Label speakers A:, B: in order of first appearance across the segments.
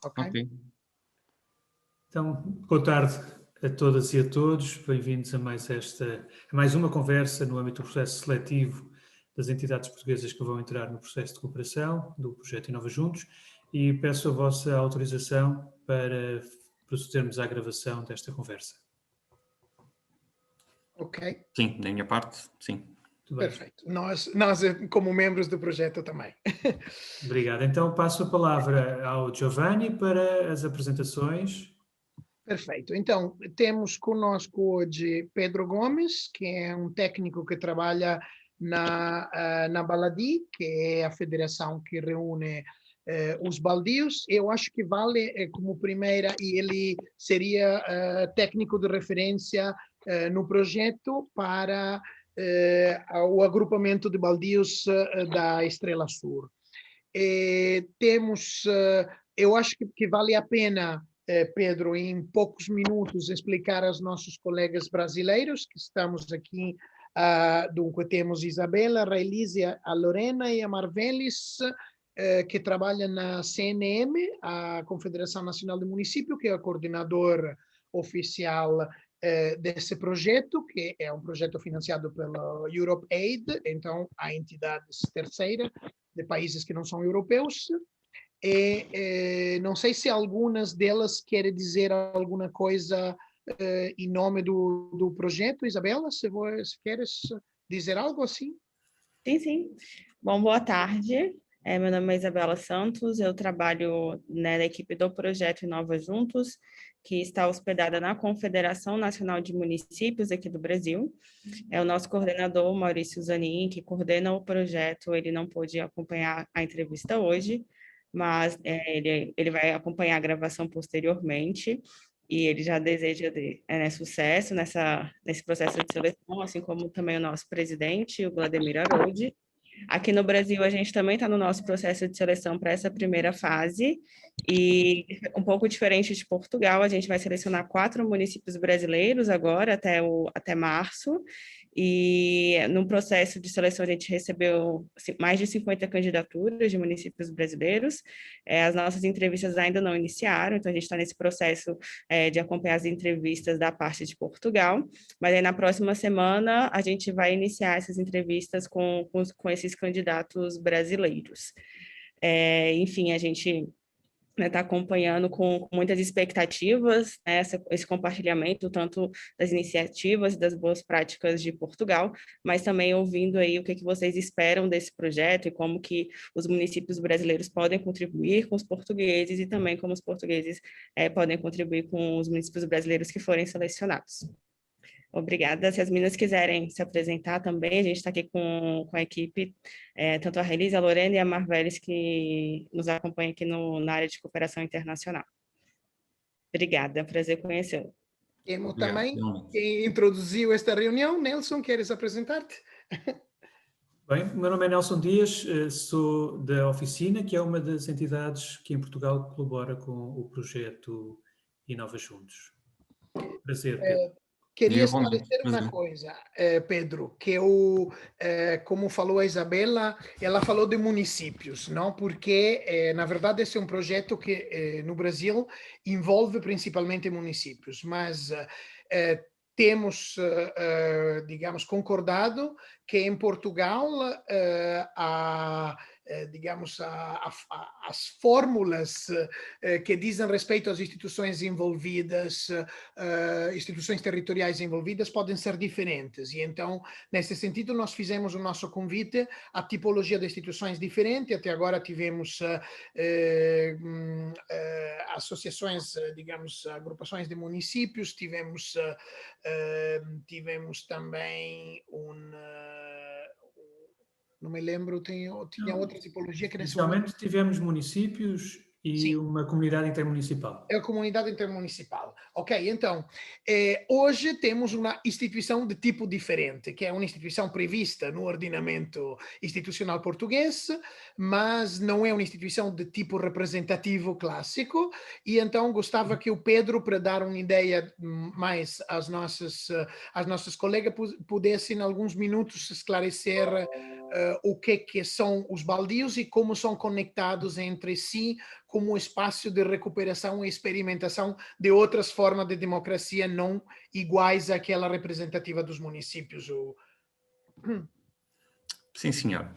A: Ok?
B: Ok.
C: Então, boa tarde a todas e a todos. Bem-vindos a mais uma conversa no âmbito do processo seletivo das entidades portuguesas que vão entrar no processo de cooperação do projeto Inova Juntos e peço a vossa autorização para procedermos à gravação desta conversa.
A: Ok,
B: Sim, da minha parte, sim.
C: Muito bem.
A: perfeito. Nós, como membros do projeto também.
C: Obrigado. Então, passo a palavra ao Giovanni para as apresentações.
A: Perfeito. Então, temos conosco hoje Pedro Gomes, que é um técnico que trabalha na Baladi, que é a federação que reúne os baldios. Eu acho que vale como primeira, e ele seria técnico de referência no projeto para o agrupamento de baldios da Estrela Sul. Eu acho que vale a pena, Pedro, em poucos minutos, explicar aos nossos colegas brasileiros que estamos aqui. Temos Isabela, a Raelise, a Lorena e a Marvelis, que trabalham na CNM, a Confederação Nacional do Município, que é o coordenador oficial desse projeto, que é um projeto financiado pela Europe Aid, então a entidades terceira de países que não são europeus. Não sei se algumas delas querem dizer alguma coisa em nome do projeto. Isabela, se queres dizer algo assim?
D: Sim, sim. Bom, boa tarde. Meu nome é Isabela Santos, eu trabalho na equipe do projeto Inova Juntos, que está hospedada na Confederação Nacional de Municípios aqui do Brasil. É o nosso coordenador, Maurício Zanin, que coordena o projeto. Ele não pôde acompanhar a entrevista hoje, mas ele vai acompanhar a gravação posteriormente. E ele já deseja sucesso nesse processo de seleção, assim como também o nosso presidente, o Vladimir Aroldi. Aqui no Brasil, a gente também está no nosso processo de seleção para essa primeira fase, e um pouco diferente de Portugal, a gente vai selecionar 4 municípios brasileiros agora, até março, e no processo de seleção a gente recebeu mais de 50 candidaturas de municípios brasileiros. As nossas entrevistas ainda não iniciaram, então a gente está nesse processo de acompanhar as entrevistas da parte de Portugal, mas aí na próxima semana a gente vai iniciar essas entrevistas com esses candidatos brasileiros. Enfim, a gente está acompanhando com muitas expectativas, né, esse compartilhamento tanto das iniciativas e das boas práticas de Portugal, mas também ouvindo aí o que vocês esperam desse projeto e como que os municípios brasileiros podem contribuir com os portugueses e também como os portugueses podem contribuir com os municípios brasileiros que forem selecionados. Obrigada. Se as meninas quiserem se apresentar também, a gente está aqui com a equipe, tanto a Relise, a Lorena e a Marvelis, que nos acompanham aqui na área de cooperação internacional. Obrigada, prazer conhecê-lo.
A: Temos também quem introduziu esta reunião. Nelson, queres apresentar-te?
C: Bem, o meu nome é Nelson Dias, sou da Oficina, que é uma das entidades que em Portugal colabora com o projeto Inova Juntos. Prazer, Pedro.
A: Queria esclarecer uma coisa, Pedro, que como falou a Isabela, ela falou de municípios, não? Porque, na verdade, esse é um projeto que no Brasil envolve principalmente municípios, mas temos, digamos, concordado que em Portugal as fórmulas que dizem respeito às instituições envolvidas, instituições territoriais envolvidas, podem ser diferentes. E então, nesse sentido, nós fizemos o nosso convite à tipologia de instituições diferente. Até agora tivemos associações, digamos, agrupações de municípios, tivemos também não me lembro, tinha outra tipologia que nesse momento...
C: Inicialmente tivemos municípios e
A: Sim.
C: uma comunidade intermunicipal.
A: É a comunidade intermunicipal. Ok, então, hoje temos uma instituição de tipo diferente, que é uma instituição prevista no ordenamento institucional português, mas não é uma instituição de tipo representativo clássico, e então gostava que o Pedro, para dar uma ideia mais às nossas colegas, pudesse em alguns minutos esclarecer o que são os baldios e como são conectados entre si como espaço de recuperação e experimentação de outras formas de democracia não iguais àquela representativa dos municípios.
B: Sim, senhor.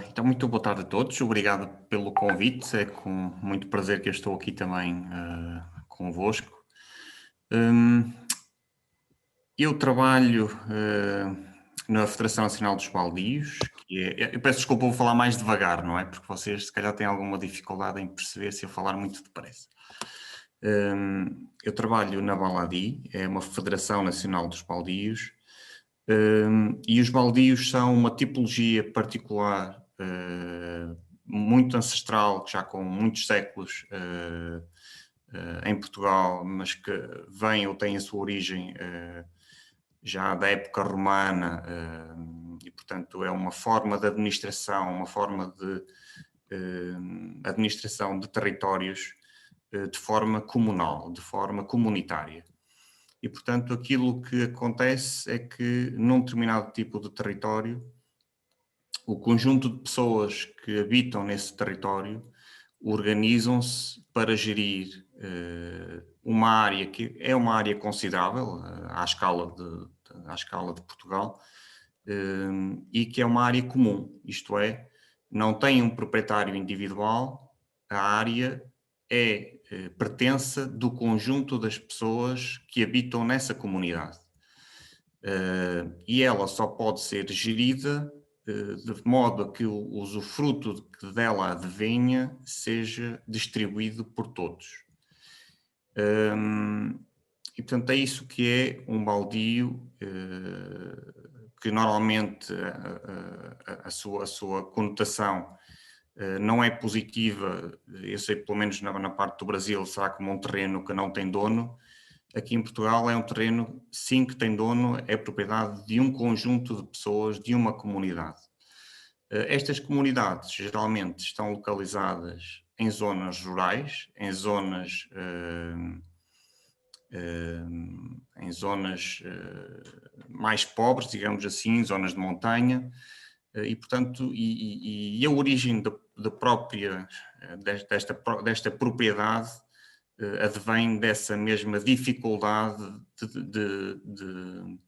B: Então, muito boa tarde a todos. Obrigado pelo convite. É com muito prazer que eu estou aqui também convosco. Eu trabalho na Federação Nacional dos Baldios, que é... Eu peço desculpa, vou falar mais devagar, não é? Porque vocês, se calhar, têm alguma dificuldade em perceber se eu falar muito depressa. Eu trabalho na Baladi, é uma Federação Nacional dos Baldios, e os baldios são uma tipologia particular, muito ancestral, já com muitos séculos em Portugal, mas que vem ou tem a sua origem já da época romana, e portanto é uma forma de administração, uma forma de administração de territórios de forma comunal, de forma comunitária. E, portanto, aquilo que acontece é que, num determinado tipo de território, o conjunto de pessoas que habitam nesse território organizam-se para gerir uma área que é uma área considerável à escala de Portugal, e que é uma área comum, isto é, não tem um proprietário individual, a área pertence do conjunto das pessoas que habitam nessa comunidade. E ela só pode ser gerida de modo a que o usufruto que dela advenha seja distribuído por todos. E, portanto, é isso que é um baldio, que normalmente a sua conotação não é positiva. Eu sei, pelo menos na parte do Brasil, será como um terreno que não tem dono. Aqui em Portugal é um terreno, sim, que tem dono, é propriedade de um conjunto de pessoas, de uma comunidade. Estas comunidades geralmente estão localizadas em zonas rurais, em zonas mais pobres, digamos assim, zonas de montanha, e portanto, e a origem desta propriedade advém dessa mesma dificuldade de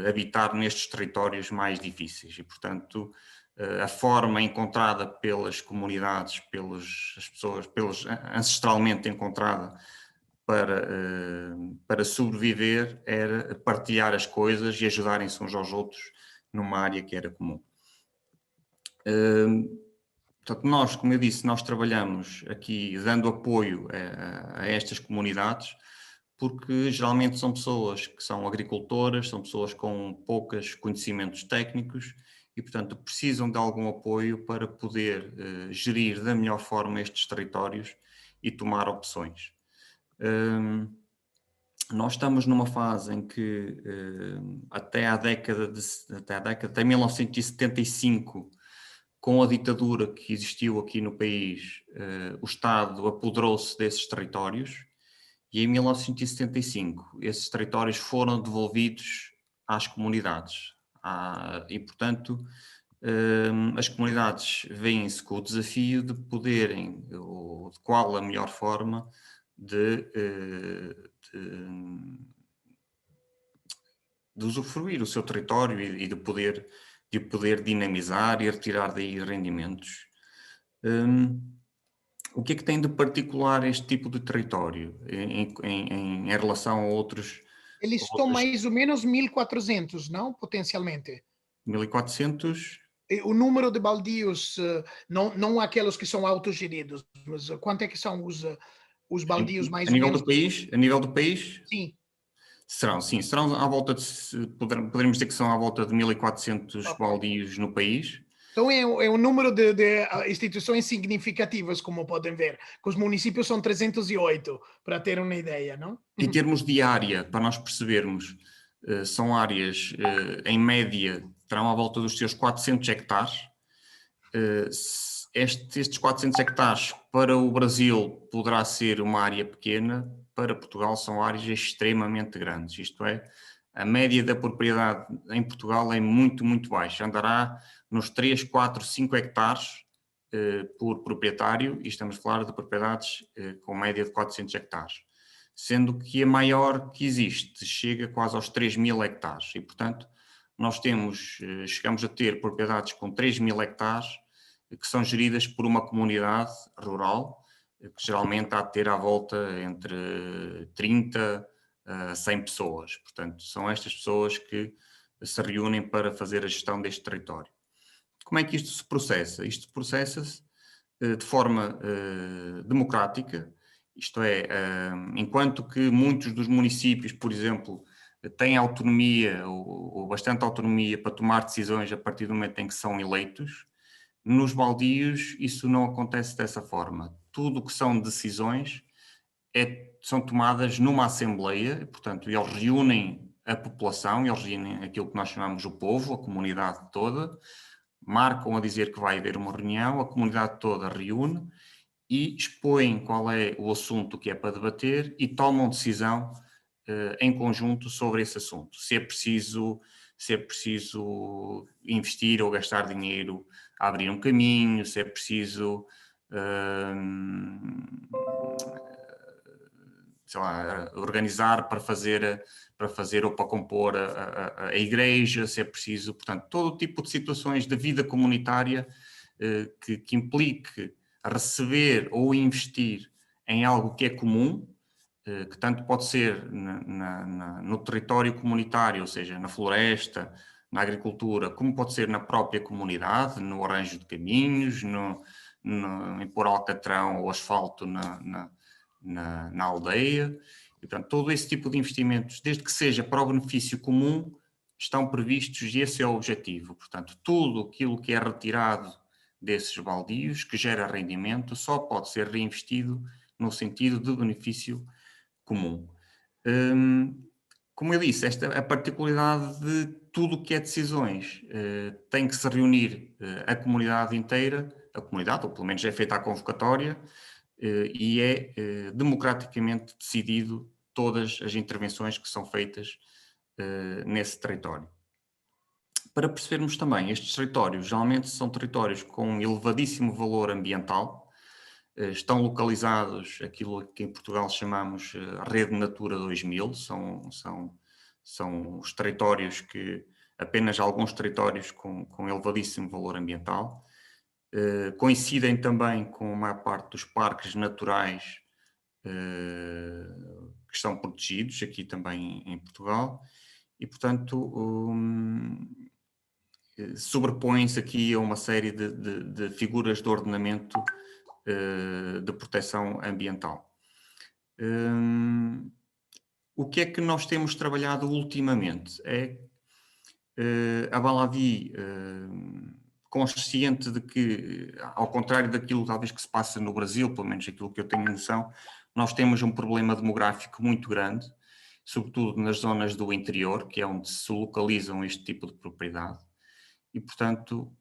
B: habitar nestes territórios mais difíceis. E portanto, a forma encontrada pelas comunidades, pelas pessoas, ancestralmente encontrada para sobreviver, era partilhar as coisas e ajudarem-se uns aos outros numa área que era comum. Portanto, nós, como eu disse, nós trabalhamos aqui dando apoio a estas comunidades, porque geralmente são pessoas que são agricultoras, são pessoas com poucos conhecimentos técnicos e, portanto, precisam de algum apoio para poder gerir da melhor forma estes territórios e tomar opções. Nós estamos numa fase em que até 1975, com a ditadura que existiu aqui no país, o Estado apoderou-se desses territórios e em 1975 esses territórios foram devolvidos às comunidades. E, portanto, as comunidades veem-se com o desafio de poderem, ou de qual a melhor forma de usufruir o seu território e de poder dinamizar e retirar daí rendimentos. O que é que tem de particular este tipo de território em relação a outros?
A: Eles estão mais ou menos 1.400, não? Potencialmente.
B: 1.400?
A: O número de baldios, não aqueles que são autogeridos, mas quanto é que são os baldios mais ou menos?
B: A nível do país?
A: Sim.
B: Serão à volta de, poderemos dizer que são à volta de 1.400 baldios no país.
A: Então é um número de instituições significativas, como podem ver, que os municípios são 308, para ter uma ideia, não?
B: Em termos de área, para nós percebermos, são áreas, em média, terão à volta dos seus 400 hectares. Estes 400 hectares para o Brasil poderá ser uma área pequena, para Portugal são áreas extremamente grandes, isto é, A média da propriedade em Portugal é muito, muito baixa. Andará nos 3, 4, 5 hectares por proprietário, e estamos a falar de propriedades com média de 400 hectares. Sendo que a maior que existe chega quase aos 3.000 hectares. E, portanto, nós chegamos a ter propriedades com 3.000 hectares que são geridas por uma comunidade rural, que geralmente há de ter à volta entre 30 a 100 pessoas. Portanto, são estas pessoas que se reúnem para fazer a gestão deste território. Como é que isto se processa? Isto processa-se de forma democrática, isto é, enquanto que muitos dos municípios, por exemplo, têm autonomia ou bastante autonomia para tomar decisões a partir do momento em que são eleitos, nos baldios isso não acontece dessa forma. Tudo o que são decisões são tomadas numa assembleia, portanto, eles reúnem a população, eles reúnem aquilo que nós chamamos o povo, a comunidade toda, marcam a dizer que vai haver uma reunião, a comunidade toda reúne e expõem qual é o assunto que é para debater e tomam decisão em conjunto sobre esse assunto. Se é preciso investir ou gastar dinheiro a abrir um caminho, se é preciso sei lá, organizar para fazer ou para compor a igreja, se é preciso, portanto, todo tipo de situações da vida comunitária que implique receber ou investir em algo que é comum, que tanto pode ser no território comunitário, ou seja, na floresta, na agricultura, como pode ser na própria comunidade, no arranjo de caminhos, em pôr alcatrão ou asfalto na aldeia. E, portanto, todo esse tipo de investimentos, desde que seja para o benefício comum, estão previstos e esse é o objetivo. Portanto, tudo aquilo que é retirado desses baldios, que gera rendimento, só pode ser reinvestido no sentido de benefício comum. Como eu disse, a particularidade de tudo o que é decisões tem que se reunir a comunidade inteira, ou pelo menos é feita a convocatória, e é democraticamente decidido todas as intervenções que são feitas nesse território. Para percebermos também, estes territórios geralmente são territórios com elevadíssimo valor ambiental, estão localizados aquilo que em Portugal chamamos Rede Natura 2000, são os territórios apenas alguns territórios com elevadíssimo valor ambiental. Coincidem também com a maior parte dos parques naturais que estão protegidos aqui também em Portugal e, portanto, sobrepõem-se aqui a uma série de figuras de ordenamento de proteção ambiental. O que é que nós temos trabalhado ultimamente? A Balavi, consciente de que, ao contrário daquilo talvez que se passa no Brasil, pelo menos aquilo que eu tenho noção, nós temos um problema demográfico muito grande, sobretudo nas zonas do interior, que é onde se localizam este tipo de propriedade. E, portanto,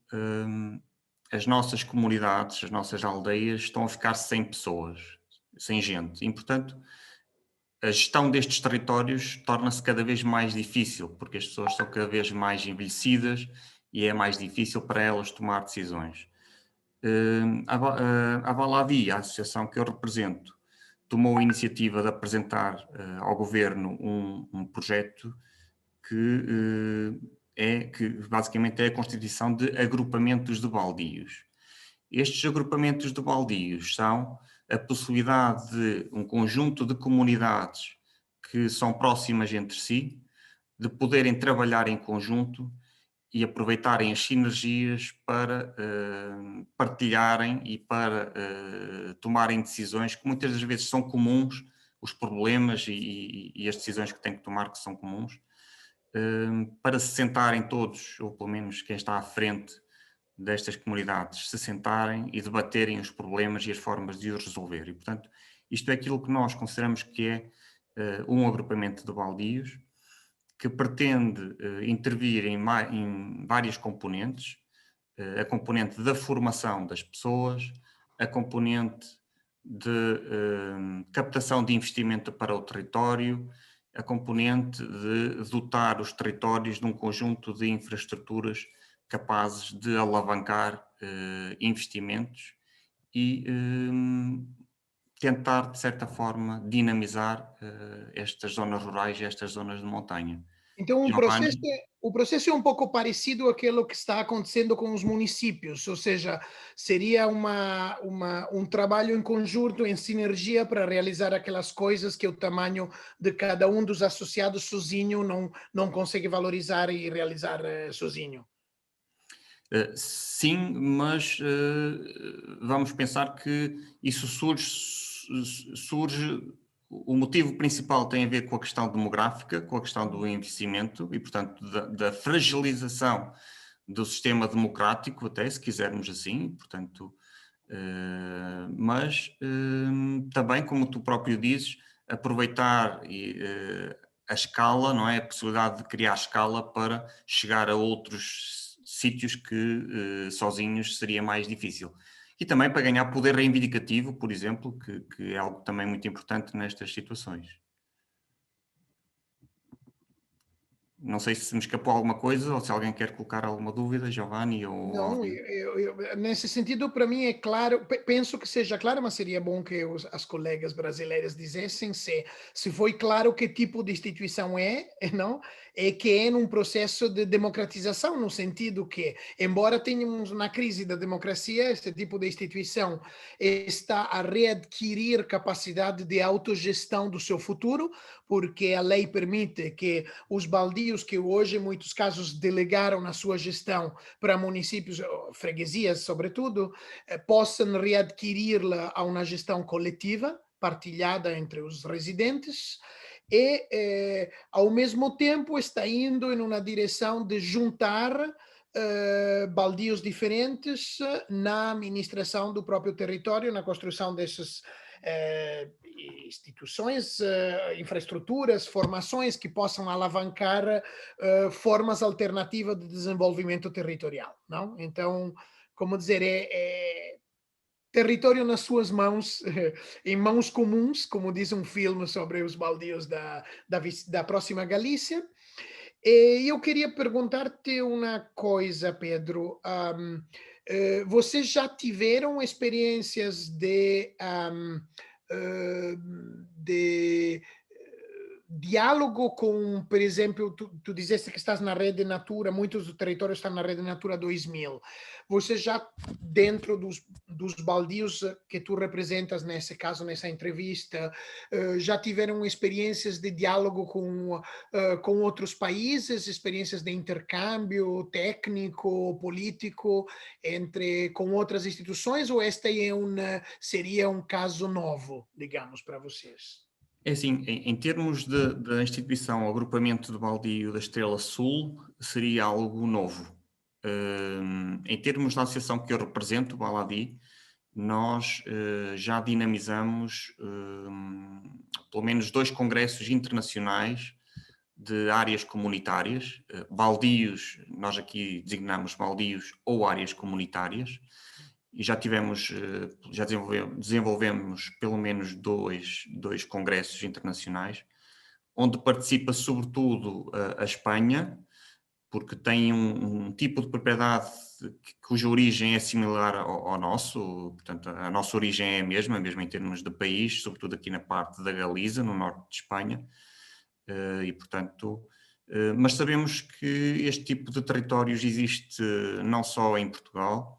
B: as nossas comunidades, as nossas aldeias estão a ficar sem pessoas, sem gente. E, portanto, a gestão destes territórios torna-se cada vez mais difícil, porque as pessoas são cada vez mais envelhecidas e é mais difícil para elas tomar decisões. A Balavi, a associação que eu represento, tomou a iniciativa de apresentar ao governo um projeto que basicamente é a constituição de agrupamentos de baldios. Estes agrupamentos de baldios são a possibilidade de um conjunto de comunidades que são próximas entre si, de poderem trabalhar em conjunto e aproveitarem as sinergias para partilharem e para tomarem decisões que muitas das vezes são comuns, os problemas e as decisões que têm que tomar que são comuns, para se sentarem todos, ou pelo menos quem está à frente destas comunidades, se sentarem e debaterem os problemas e as formas de os resolver. E, portanto, isto é aquilo que nós consideramos que é um agrupamento de baldios que pretende intervir em várias componentes, a componente da formação das pessoas, a componente de captação de investimento para o território a componente de dotar os territórios de um conjunto de infraestruturas capazes de alavancar investimentos e tentar, de certa forma, dinamizar estas zonas rurais e estas zonas de montanha.
A: Então,
B: Giovanni?
A: o processo é um pouco parecido àquilo que está acontecendo com os municípios, ou seja, seria um trabalho em conjunto, em sinergia, para realizar aquelas coisas que o tamanho de cada um dos associados sozinho não consegue valorizar e realizar sozinho.
B: Sim, mas vamos pensar que isso surge. O motivo principal tem a ver com a questão demográfica, com a questão do envelhecimento e, portanto, da fragilização do sistema democrático, até se quisermos assim, portanto, mas também, como tu próprio dizes, aproveitar a escala, não é? A possibilidade de criar escala para chegar a outros sítios que sozinhos seria mais difícil. E também para ganhar poder reivindicativo, por exemplo, que é algo também muito importante nestas situações. Não sei se me escapou alguma coisa ou se alguém quer colocar alguma dúvida, Giovanni ou
A: Não,
B: alguém.
A: nesse sentido, para mim é claro, penso que seja claro, mas seria bom que as colegas brasileiras dissessem se foi claro que tipo de instituição é, não? E que é num processo de democratização, no sentido que, embora tenhamos na crise da democracia, esse tipo de instituição está a readquirir capacidade de autogestão do seu futuro, porque a lei permite que os baldios que hoje, em muitos casos, delegaram na sua gestão para municípios, freguesias sobretudo, possam readquirir-la a uma gestão coletiva, partilhada entre os residentes, e, ao mesmo tempo, está indo em uma direção de juntar baldios diferentes na administração do próprio território, na construção dessas instituições, infraestruturas, formações que possam alavancar formas alternativas de desenvolvimento territorial, não? Então, como dizer, é território nas suas mãos, em mãos comuns, como diz um filme sobre os baldios da próxima Galícia. E eu queria perguntar-te uma coisa, Pedro. Vocês já tiveram experiências de diálogo com, por exemplo, tu disseste que estás na Rede Natura, muitos do território estão na Rede Natura 2000. Você já, dentro dos baldios que tu representas, nesse caso, nessa entrevista, já tiveram experiências de diálogo com outros países, experiências de intercâmbio técnico, político, com outras instituições, ou seria um caso novo, digamos, para vocês?
B: É assim, em termos da instituição, o agrupamento de baldio da Estrela Sul seria algo novo. Em termos da associação que eu represento, o Baladi, nós já dinamizamos pelo menos 2 congressos internacionais de áreas comunitárias, baldios, nós aqui designamos baldios ou áreas comunitárias, e já desenvolvemos pelo menos dois congressos internacionais, onde participa sobretudo a Espanha, porque tem um tipo de propriedade cuja origem é similar ao nosso, portanto a nossa origem é a mesma em termos de país, sobretudo aqui na parte da Galiza, no norte de Espanha, e portanto, mas sabemos que este tipo de territórios existe não só em Portugal,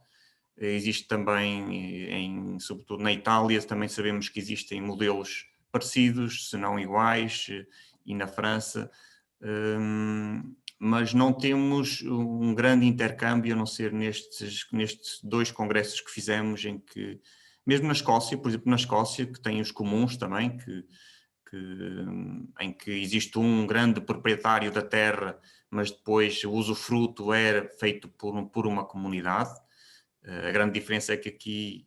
B: existe também, sobretudo na Itália, também sabemos que existem modelos parecidos, se não iguais, e na França, mas não temos um grande intercâmbio, a não ser nestes 2 congressos que fizemos, em que, mesmo na Escócia, por exemplo, na Escócia, que tem os comuns também, em que existe um grande proprietário da terra, mas depois o usufruto era feito por uma comunidade. A grande diferença é que aqui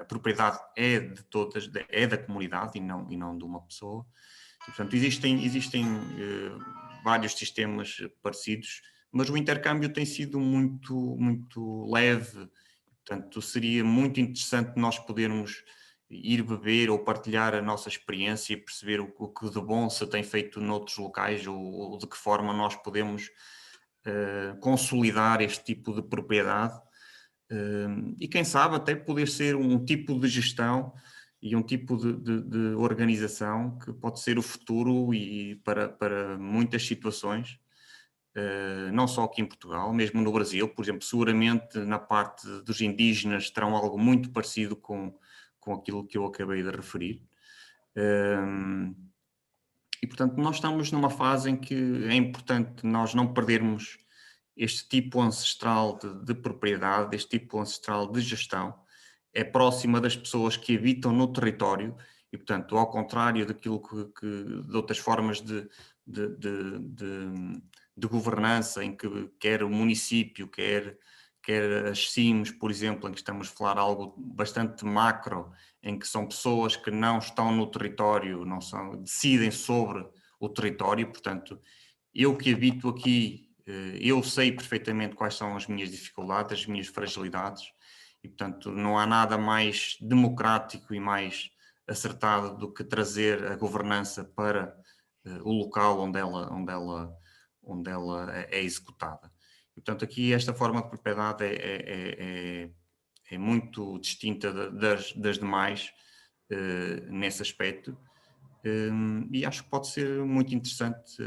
B: a propriedade é de todas, é da comunidade e não de uma pessoa. E, portanto, existem vários sistemas parecidos, mas o intercâmbio tem sido muito leve. Portanto, seria muito interessante nós podermos ir beber ou partilhar a nossa experiência e perceber o que de bom se tem feito noutros locais ou de que forma nós podemos consolidar este tipo de propriedade e quem sabe até poder ser um tipo de gestão e um tipo de organização que pode ser o futuro e para muitas situações, não só aqui em Portugal, mesmo no Brasil, por exemplo, seguramente na parte dos indígenas terão algo muito parecido com aquilo que eu acabei de referir. E, portanto, nós estamos numa fase em que é importante nós não perdermos este tipo ancestral de propriedade, este tipo ancestral de gestão. É próxima das pessoas que habitam no território e, portanto, ao contrário daquilo de outras formas de governança, em que quer o município, quer as CIMs, por exemplo, em que estamos a falar algo bastante macro, em que são pessoas que não estão no território, decidem sobre o território, portanto, eu que habito aqui, eu sei perfeitamente quais são as minhas dificuldades, as minhas fragilidades, e portanto não há nada mais democrático e mais acertado do que trazer a governança para o local onde ela é executada. E, portanto, aqui esta forma de propriedade é muito distinta das demais nesse aspecto e acho que pode ser muito interessante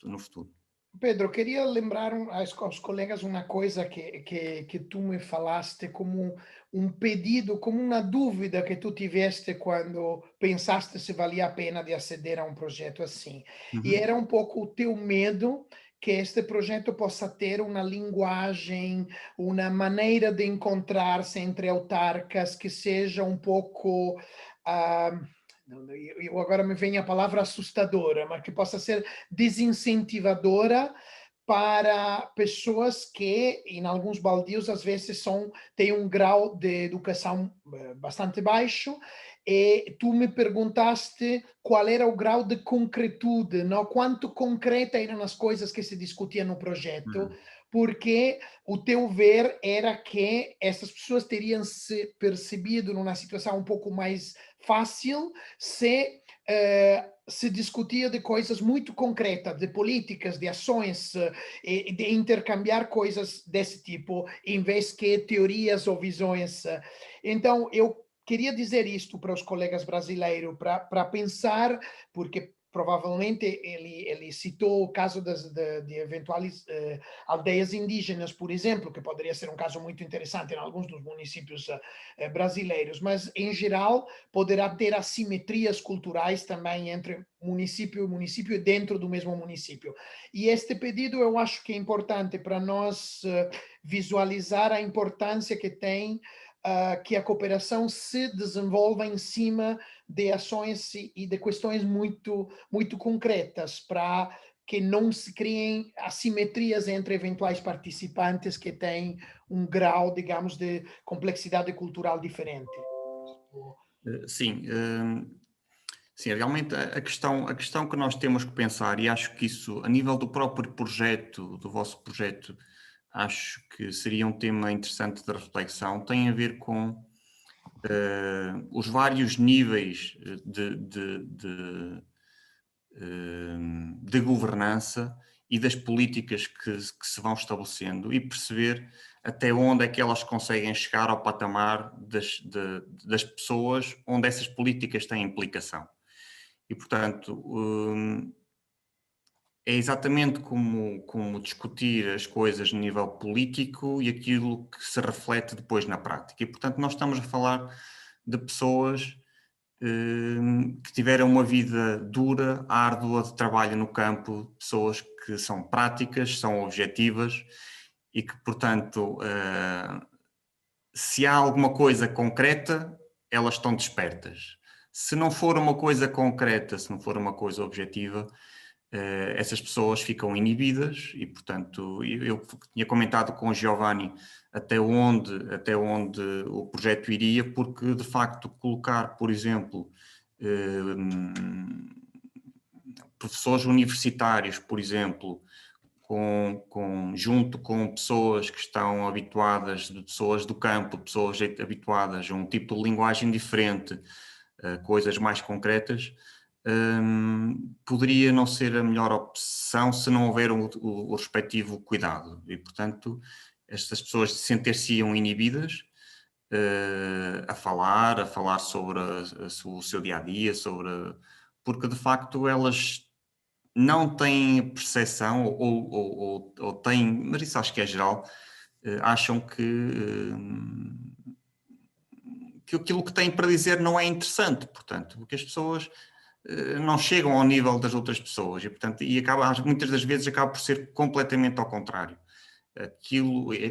B: no futuro.
A: Pedro, queria lembrar aos colegas uma coisa que tu me falaste como um pedido, como uma dúvida que tu tiveste quando pensaste se valia a pena de aceder a um projeto assim. E era um pouco o teu medo que este projeto possa ter uma linguagem, uma maneira de encontrar-se entre autarcas que seja um pouco... eu agora me vem a palavra assustadora, mas que possa ser desincentivadora para pessoas que, em alguns baldios, às vezes têm um grau de educação bastante baixo, e tu me perguntaste qual era o grau de concretude, não? Quanto concreta eram as coisas que se discutiam no projeto, porque o teu ver era que essas pessoas teriam se percebido numa situação um pouco mais fácil se discutia de coisas muito concretas, de políticas, de ações, de intercambiar coisas desse tipo, em vez que teorias ou visões. Então, eu queria dizer isto para os colegas brasileiros, para pensar, porque provavelmente ele citou o caso de eventuais aldeias indígenas, por exemplo, que poderia ser um caso muito interessante em alguns dos municípios brasileiros, mas, em geral, poderá ter assimetrias culturais também entre município e município e dentro do mesmo município. E este pedido eu acho que é importante para nós visualizar a importância que tem que a cooperação se desenvolva em cima de ações e de questões muito, muito concretas, para que não se criem assimetrias entre eventuais participantes que têm um grau, digamos, de complexidade cultural diferente.
B: Sim, sim, realmente a questão que nós temos que pensar, e acho que isso, a nível do próprio projeto, do vosso projeto, acho que seria um tema interessante de reflexão, tem a ver com os vários níveis de governança e das políticas que se vão estabelecendo e perceber até onde é que elas conseguem chegar ao patamar das pessoas onde essas políticas têm implicação. E, portanto, é exatamente como discutir as coisas no nível político e aquilo que se reflete depois na prática. E, portanto, nós estamos a falar de pessoas que tiveram uma vida dura, árdua, de trabalho no campo, pessoas que são práticas, são objetivas e que, portanto, se há alguma coisa concreta, elas estão despertas. Se não for uma coisa concreta, se não for uma coisa objetiva, essas pessoas ficam inibidas e, portanto, eu tinha comentado com o Giovanni até onde o projeto iria, porque, de facto, colocar, por exemplo, professores universitários, por exemplo, junto com pessoas que estão habituadas, pessoas do campo, pessoas habituadas a um tipo de linguagem diferente, coisas mais concretas, poderia não ser a melhor opção se não houver o respectivo cuidado. E, portanto, estas pessoas sentir-se-iam inibidas a falar sobre o seu dia-a-dia, porque, de facto, elas não têm percepção ou têm, mas isso acho que é geral, acham que aquilo que têm para dizer não é interessante, portanto, porque as pessoas não chegam ao nível das outras pessoas e, portanto, muitas das vezes acaba por ser completamente ao contrário.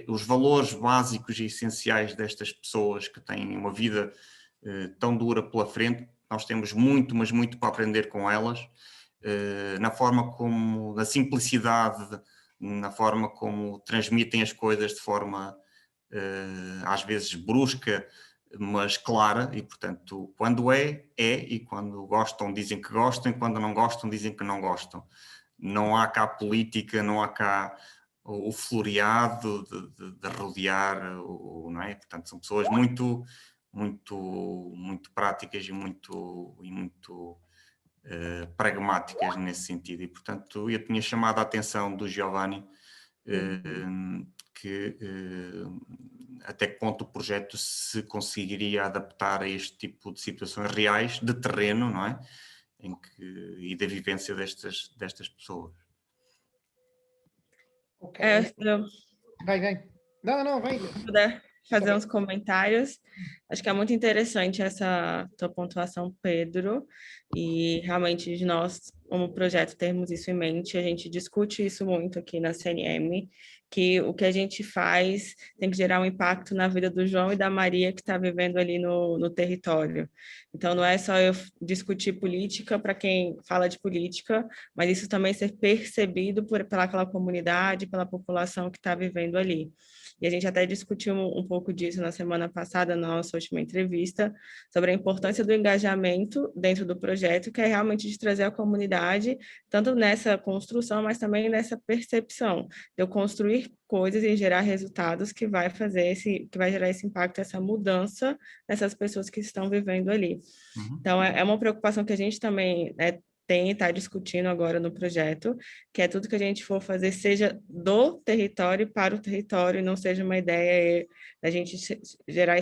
B: Os valores básicos e essenciais destas pessoas que têm uma vida tão dura pela frente, nós temos muito, mas muito para aprender com elas, na simplicidade, na forma como transmitem as coisas de forma às vezes brusca, mas clara, e portanto quando é, e quando gostam dizem que gostam, e quando não gostam dizem que não gostam. Não há cá política, não há cá o floreado de rodear, não é? Portanto são pessoas muito práticas e muito pragmáticas nesse sentido, e portanto eu tinha chamado a atenção do Giovanni que até que ponto o projeto se conseguiria adaptar a este tipo de situações reais de terreno, não é? E da vivência destas pessoas.
A: Ok.
D: Eu
A: Vai. Não, vai.
D: puder fazer uns comentários. Acho que é muito interessante essa tua pontuação, Pedro, e realmente de nós, como projeto, termos isso em mente. A gente discute isso muito aqui na CNM, que o que a gente faz tem que gerar um impacto na vida do João e da Maria que está vivendo ali no território. Então, não é só eu discutir política para quem fala de política, mas isso também ser percebido pelaquela comunidade, pela população que está vivendo ali. E a gente até discutiu um pouco disso na semana passada, na nossa última entrevista, sobre a importância do engajamento dentro do projeto, que é realmente de trazer a comunidade, tanto nessa construção, mas também nessa percepção, de eu construir coisas e gerar resultados que vai gerar esse impacto, essa mudança nessas pessoas que estão vivendo ali. Então, é uma preocupação que a gente também está discutindo agora no projeto, que é tudo que a gente for fazer seja do território para o território, não seja uma ideia da gente gerar,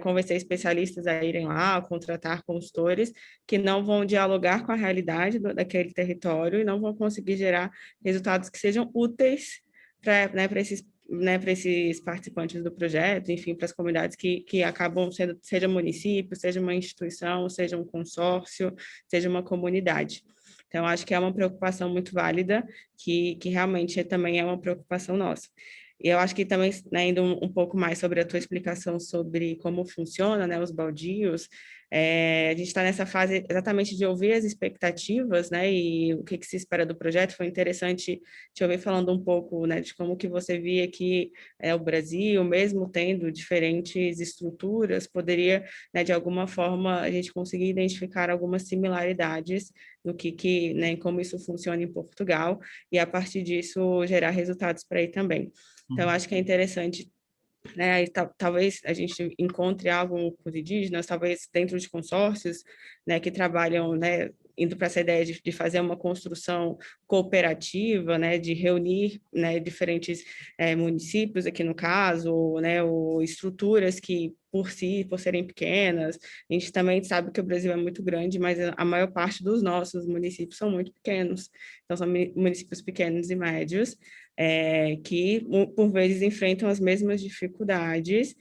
D: convencer especialistas a irem lá, contratar consultores que não vão dialogar com a realidade daquele território e não vão conseguir gerar resultados que sejam úteis para esses participantes do projeto, enfim, para as comunidades que acabam sendo, seja município, seja uma instituição, seja um consórcio, seja uma comunidade. Então, acho que é uma preocupação muito válida, que realmente também é uma preocupação nossa. E eu acho que também, indo um pouco mais sobre a tua explicação sobre como funciona, os baldios, a gente está nessa fase exatamente de ouvir as expectativas, e o que se espera do projeto. Foi interessante te ouvir falando um pouco, de como que você via que o Brasil, mesmo tendo diferentes estruturas, poderia, de alguma forma, a gente conseguir identificar algumas similaridades no como isso funciona em Portugal, e a partir disso gerar resultados para aí também. Então, acho que é interessante, e talvez a gente encontre algo com os indígenas, talvez dentro de consórcios, que trabalham, indo para essa ideia de fazer uma construção cooperativa, de reunir, diferentes municípios, aqui no caso, ou estruturas que, por serem pequenas, a gente também sabe que o Brasil é muito grande, mas a maior parte dos nossos municípios são muito pequenos, então são municípios pequenos e médios, que por vezes enfrentam as mesmas dificuldades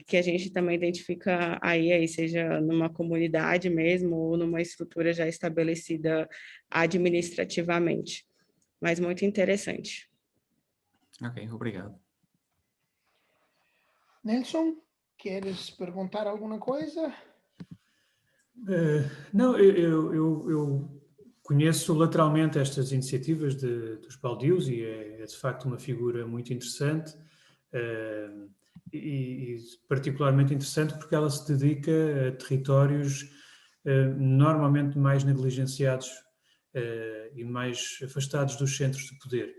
D: que a gente também identifica aí, seja numa comunidade mesmo ou numa estrutura já estabelecida administrativamente. Mas muito interessante.
B: Ok, obrigado.
A: Nelson, queres perguntar alguma coisa?
C: Não, eu conheço lateralmente estas iniciativas dos baldios e é de facto uma figura muito interessante e particularmente interessante porque ela se dedica a territórios normalmente mais negligenciados e mais afastados dos centros de poder.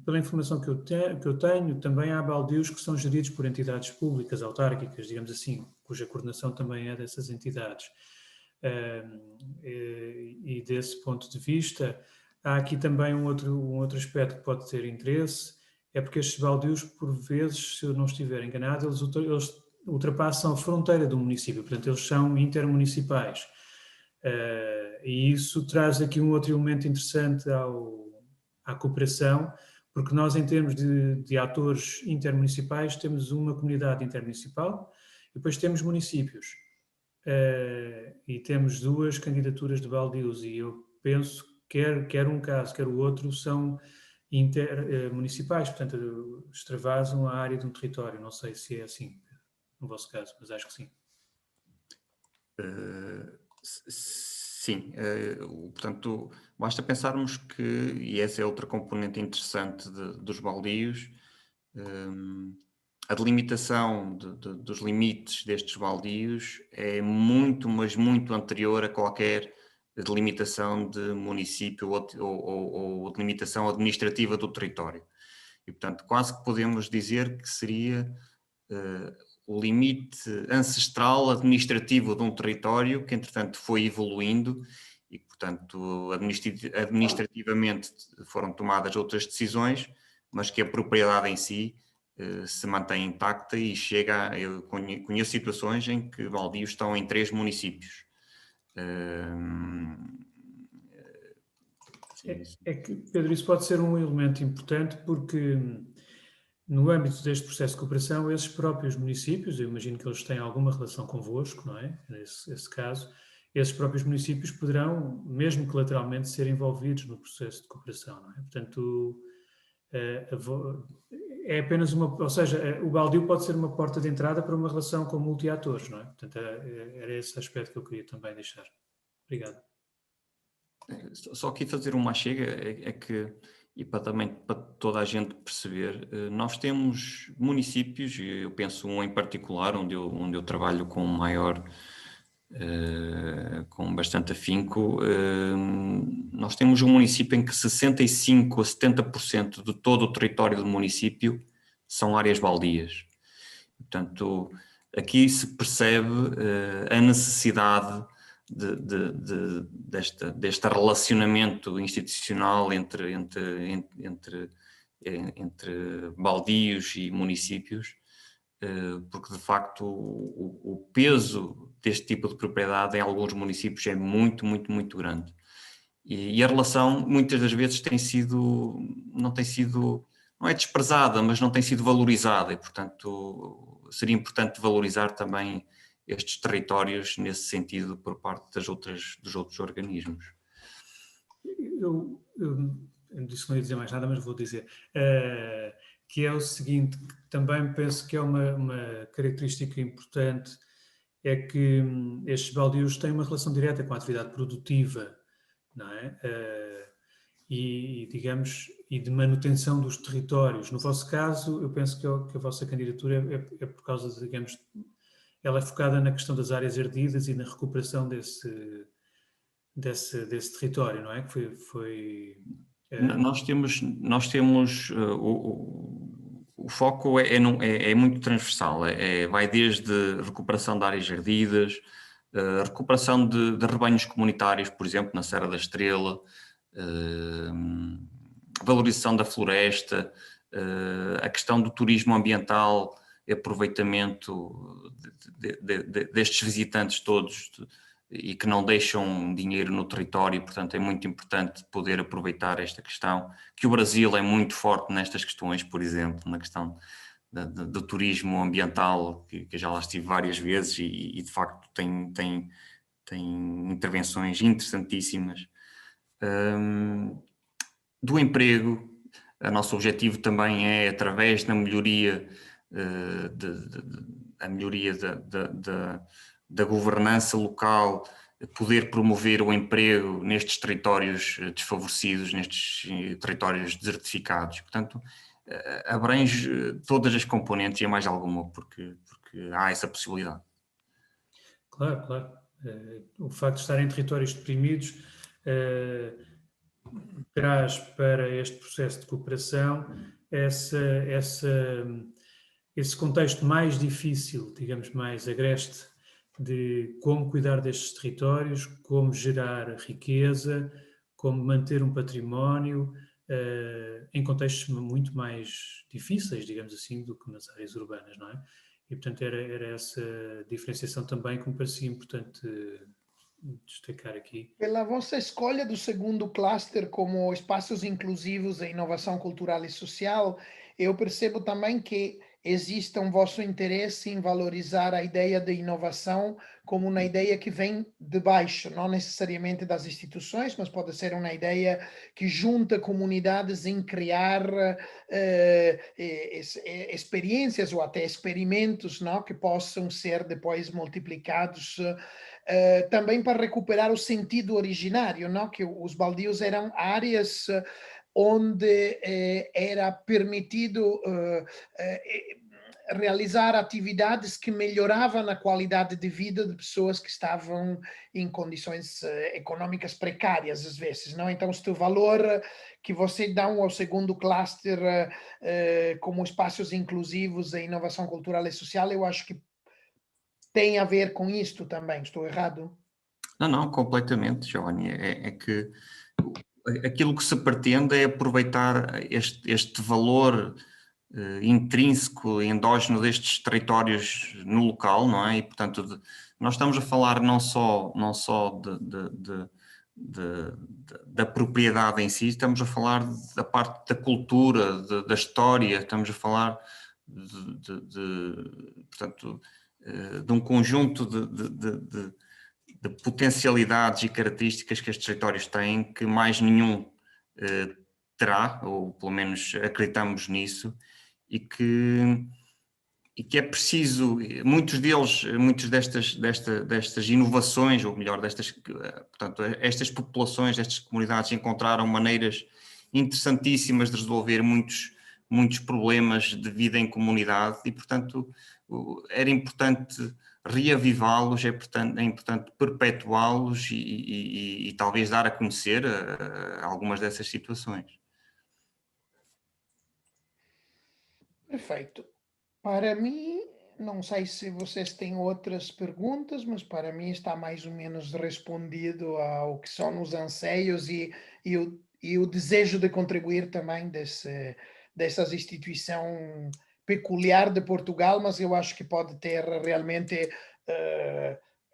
C: Pela informação que eu tenho, também há baldios que são geridos por entidades públicas, autárquicas, digamos assim, cuja coordenação também é dessas entidades. E desse ponto de vista, há aqui também um outro aspecto que pode ter interesse, é porque estes baldios, por vezes, se eu não estiver enganado, eles ultrapassam a fronteira do município, portanto, eles são intermunicipais. E isso traz aqui um outro elemento interessante à cooperação, porque nós, em termos de atores intermunicipais, temos uma comunidade intermunicipal e depois temos municípios. E temos 2 candidaturas de baldios, e eu penso que quer um caso, quer o outro, são intermunicipais, portanto, extravasam a área de um território. Não sei se é assim no vosso caso, mas acho que sim.
B: Sim, portanto, basta pensarmos que, e essa é outra componente interessante dos baldios, a delimitação dos limites destes baldios é muito, mas muito anterior a qualquer delimitação de município ou delimitação administrativa do território. E, portanto, quase que podemos dizer que seria o limite ancestral administrativo de um território que, entretanto, foi evoluindo e que, portanto, administrativamente foram tomadas outras decisões, mas que a propriedade em si se mantém intacta e chega eu conheço situações em que baldios estão em 3 municípios.
C: É que, Pedro, isso pode ser um elemento importante porque no âmbito deste processo de cooperação, esses próprios municípios, eu imagino que eles têm alguma relação convosco, não é? Nesse caso, esses próprios municípios poderão, mesmo colateralmente, ser envolvidos no processo de cooperação, não é? Portanto, é apenas ou seja, o baldio pode ser uma porta de entrada para uma relação com multi-atores, não é? Portanto, era esse aspecto que eu queria também deixar. Obrigado.
B: Só aqui fazer uma chega é que, e para toda a gente perceber, nós temos municípios, e eu penso um em particular, onde eu trabalho com maior, com bastante afinco, nós temos um município em que 65% a 70% de todo o território do município são áreas baldias. Portanto, aqui se percebe a necessidade deste relacionamento institucional entre baldios e municípios, porque de facto o peso deste tipo de propriedade em alguns municípios é muito, muito, muito grande. E a relação muitas das vezes não é desprezada, mas não tem sido valorizada e, portanto, seria importante valorizar também estes territórios nesse sentido por parte dos outros organismos.
C: Eu disse que não ia dizer mais nada, mas vou dizer que é o seguinte, que também penso que é uma característica importante, é que estes baldios têm uma relação direta com a atividade produtiva, não é? E digamos, e de manutenção dos territórios. No vosso caso, eu penso que a vossa candidatura é por causa de, digamos, ela é focada na questão das áreas ardidas e na recuperação desse território, não é? Que foi
B: Nós temos o foco é muito transversal, vai desde recuperação de áreas ardidas, recuperação de rebanhos comunitários, por exemplo, na Serra da Estrela, valorização da floresta, a questão do turismo ambiental, aproveitamento destes visitantes todos e que não deixam dinheiro no território, portanto é muito importante poder aproveitar esta questão, que o Brasil é muito forte nestas questões, por exemplo, na questão do turismo ambiental, que já lá estive várias vezes e de facto tem intervenções interessantíssimas. Do emprego, o nosso objetivo também é, através da melhoria da governança local, poder promover o emprego nestes territórios desfavorecidos, nestes territórios desertificados. Portanto, abrange todas as componentes e mais alguma, porque há essa possibilidade.
C: Claro. O facto de estar em territórios deprimidos traz para este processo de cooperação esse contexto mais difícil, digamos, mais agreste, de como cuidar destes territórios, como gerar riqueza, como manter um património, em contextos muito mais difíceis, digamos assim, do que nas áreas urbanas, não é? E, portanto, era essa diferenciação também que me parecia importante destacar aqui.
A: Pela vossa escolha do segundo cluster como espaços inclusivos e inovação cultural e social, eu percebo também que existe um vosso interesse em valorizar a ideia de inovação como uma ideia que vem de baixo, não necessariamente das instituições, mas pode ser uma ideia que junta comunidades em criar experiências ou até experimentos, não, que possam ser depois multiplicados também para recuperar o sentido originário, não? Que os baldios eram áreas onde era permitido realizar atividades que melhoravam a qualidade de vida de pessoas que estavam em condições econômicas precárias, às vezes, não? Então, este valor que você dá ao segundo cluster como espaços inclusivos e inovação cultural e social, eu acho que tem a ver com isto também, estou errado?
B: Não, completamente, Giovanni. É que aquilo que se pretende é aproveitar este valor intrínseco, endógeno destes territórios no local, não é? E, portanto, nós estamos a falar não só da propriedade em si, estamos a falar da parte da cultura, da história, estamos a falar portanto, de um conjunto de potencialidades e características que estes territórios têm que mais nenhum terá, ou pelo menos acreditamos nisso, e que é preciso, muitas destas inovações, ou melhor, portanto, estas populações, estas comunidades encontraram maneiras interessantíssimas de resolver muitos problemas de vida em comunidade e, portanto, era importante reavivá-los, é importante perpetuá-los e talvez dar a conhecer algumas dessas situações.
A: Perfeito. Para mim, não sei se vocês têm outras perguntas, mas para mim está mais ou menos respondido ao que são os anseios e o desejo de contribuir também dessas instituição peculiar de Portugal, mas eu acho que pode ter realmente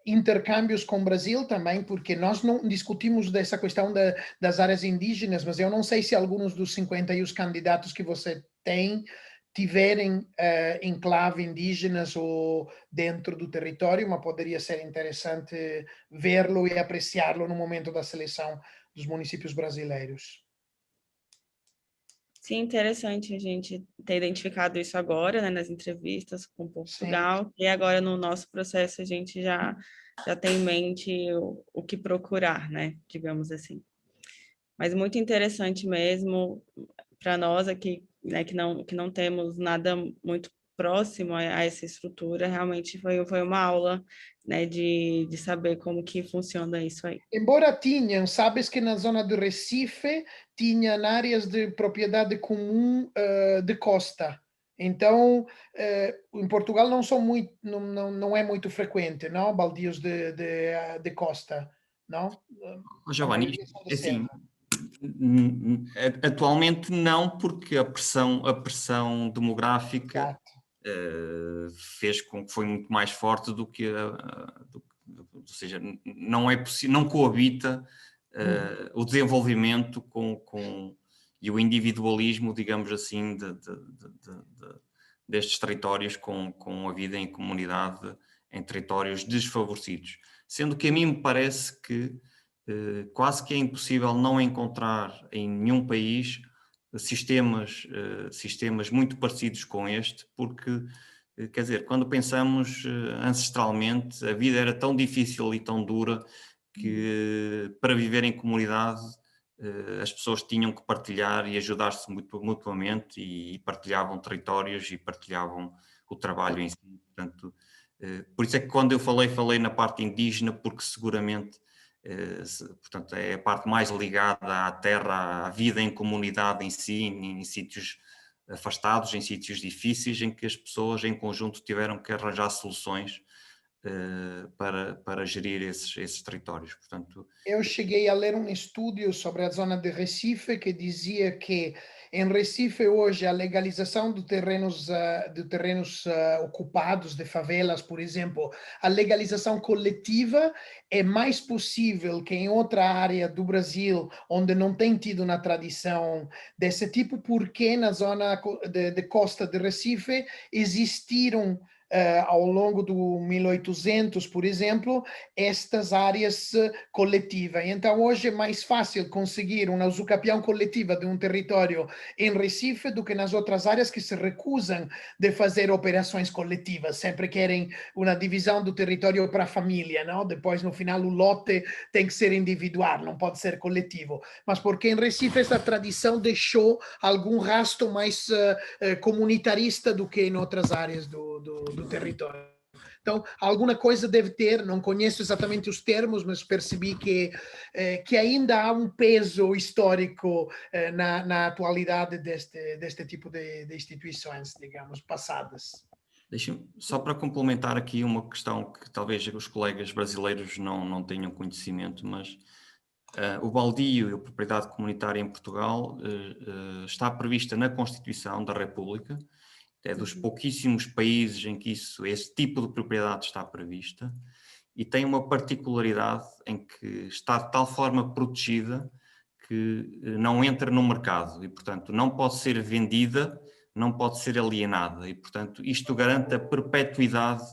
A: intercâmbios com o Brasil também, porque nós não discutimos dessa questão das áreas indígenas, mas eu não sei se alguns dos 51 candidatos que você tem tiverem enclave indígenas ou dentro do território, mas poderia ser interessante vê-lo e apreciá-lo no momento da seleção dos municípios brasileiros.
D: Sim, interessante a gente ter identificado isso agora, né, nas entrevistas com Portugal, sim. E agora no nosso processo a gente já tem em mente o que procurar, né, digamos assim. Mas muito interessante mesmo para nós aqui, né, que não temos nada muito próximo a essa estrutura, realmente foi uma aula, né, de saber como que funciona isso aí.
A: Embora tinham, sabes que na zona do Recife tinham áreas de propriedade comum de costa. Então, em Portugal não é muito frequente, não? Baldios de costa, não?
B: Giovanni, assim, atualmente não, porque a pressão demográfica fez com que foi muito mais forte do que ou seja, não é possível, não coabita o desenvolvimento e o individualismo, digamos assim, destes territórios com a vida em comunidade em territórios desfavorecidos. Sendo que a mim me parece que quase que é impossível não encontrar em nenhum país sistemas muito parecidos com este, porque, quer dizer, quando pensamos ancestralmente, a vida era tão difícil e tão dura que para viver em comunidade as pessoas tinham que partilhar e ajudar-se mutuamente e partilhavam territórios e partilhavam o trabalho em si. Portanto, por isso é que quando eu falei na parte indígena, porque seguramente Portanto, é a parte mais ligada à terra, à vida em comunidade em si, em sítios afastados, em sítios difíceis, em que as pessoas em conjunto tiveram que arranjar soluções para gerir esses territórios. Portanto,
A: eu cheguei a ler um estudo sobre a zona de Recife que dizia que em Recife hoje a legalização de terrenos ocupados de favelas, por exemplo, a legalização coletiva é mais possível que em outra área do Brasil onde não tem tido uma tradição desse tipo, porque na zona de costa de Recife existiram ao longo do 1800, por exemplo, estas áreas coletivas. Então, hoje é mais fácil conseguir uma usucapião coletiva de um território em Recife do que nas outras áreas que se recusam de fazer operações coletivas, sempre querem uma divisão do território para a família, não? Depois, no final, o lote tem que ser individual, não pode ser coletivo. Mas porque em Recife essa tradição deixou algum rastro mais comunitarista do que em outras áreas do território. Então, alguma coisa deve ter, não conheço exatamente os termos, mas percebi que ainda há um peso histórico na atualidade deste tipo de instituições, digamos, passadas.
B: Deixa-me, só para complementar aqui uma questão que talvez os colegas brasileiros não tenham conhecimento, mas o baldio e a propriedade comunitária em Portugal está prevista na Constituição da República. É dos pouquíssimos países em que esse tipo de propriedade está prevista, e tem uma particularidade em que está de tal forma protegida que não entra no mercado e, portanto, não pode ser vendida, não pode ser alienada e, portanto, isto garante a perpetuidade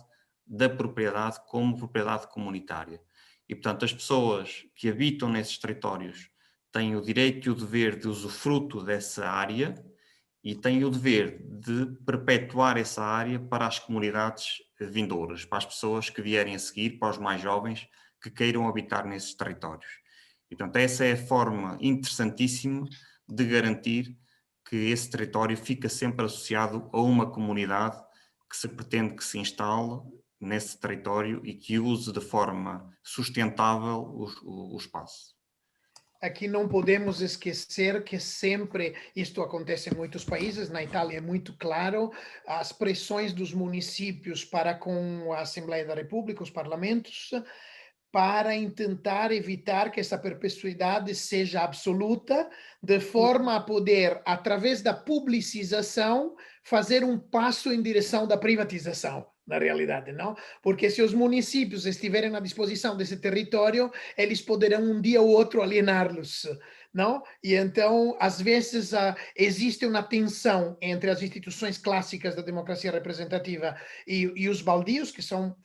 B: da propriedade como propriedade comunitária. E, portanto, as pessoas que habitam nesses territórios têm o direito e o dever de usufruto dessa área e têm o dever de perpetuar essa área para as comunidades vindouras, para as pessoas que vierem a seguir, para os mais jovens que queiram habitar nesses territórios. E, portanto, essa é a forma interessantíssima de garantir que esse território fica sempre associado a uma comunidade que se pretende que se instale nesse território e que use de forma sustentável o espaço.
A: Aqui não podemos esquecer que sempre, isto acontece em muitos países, na Itália é muito claro, as pressões dos municípios para com a Assembleia da República, os parlamentos, para tentar evitar que essa perpetuidade seja absoluta, de forma a poder, através da publicização, fazer um passo em direção da privatização. Na realidade, não? Porque se os municípios estiverem à disposição desse território, eles poderão um dia ou outro aliená-los, não? E então, às vezes, existe uma tensão entre as instituições clássicas da democracia representativa e os baldios, que são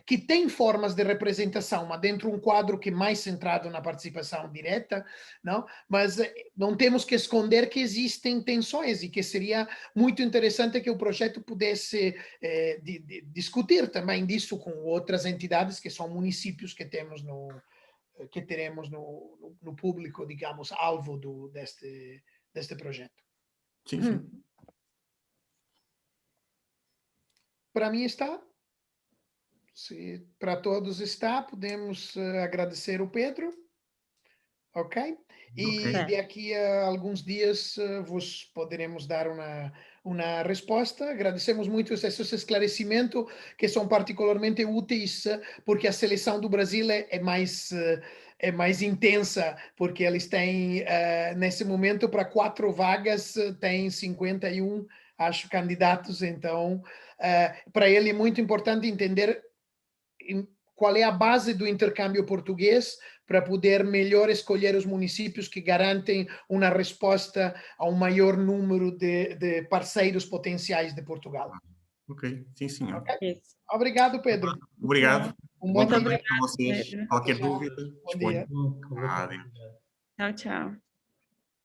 A: que têm formas de representação, mas dentro de um quadro que é mais centrado na participação direta, não? Mas não temos que esconder que existem tensões e que seria muito interessante que o projeto pudesse discutir também disso com outras entidades que são municípios que temos que teremos no público, digamos, alvo deste projeto.
B: Sim, sim.
A: Para mim está. Se para todos está, podemos agradecer o Pedro. Ok? E daqui a alguns dias vos poderemos dar uma resposta. Agradecemos muito esses esclarecimentos que são particularmente úteis, porque a seleção do Brasil é mais intensa, porque eles têm, nesse momento, para 4 vagas, tem 51, acho, candidatos. Então, para ele é muito importante entender qual é a base do intercâmbio português para poder melhor escolher os municípios que garantem uma resposta a um maior número de parceiros potenciais de Portugal.
B: Ok, sim, senhor.
A: Okay? Obrigado, Pedro.
B: Obrigado.
A: Bom
B: trabalho
A: dia
B: para vocês.
D: Pedro.
B: Qualquer
A: Tchau.
B: dúvida,
A: Bom dia.
B: disponha.
C: Obrigado.
D: Tchau, tchau.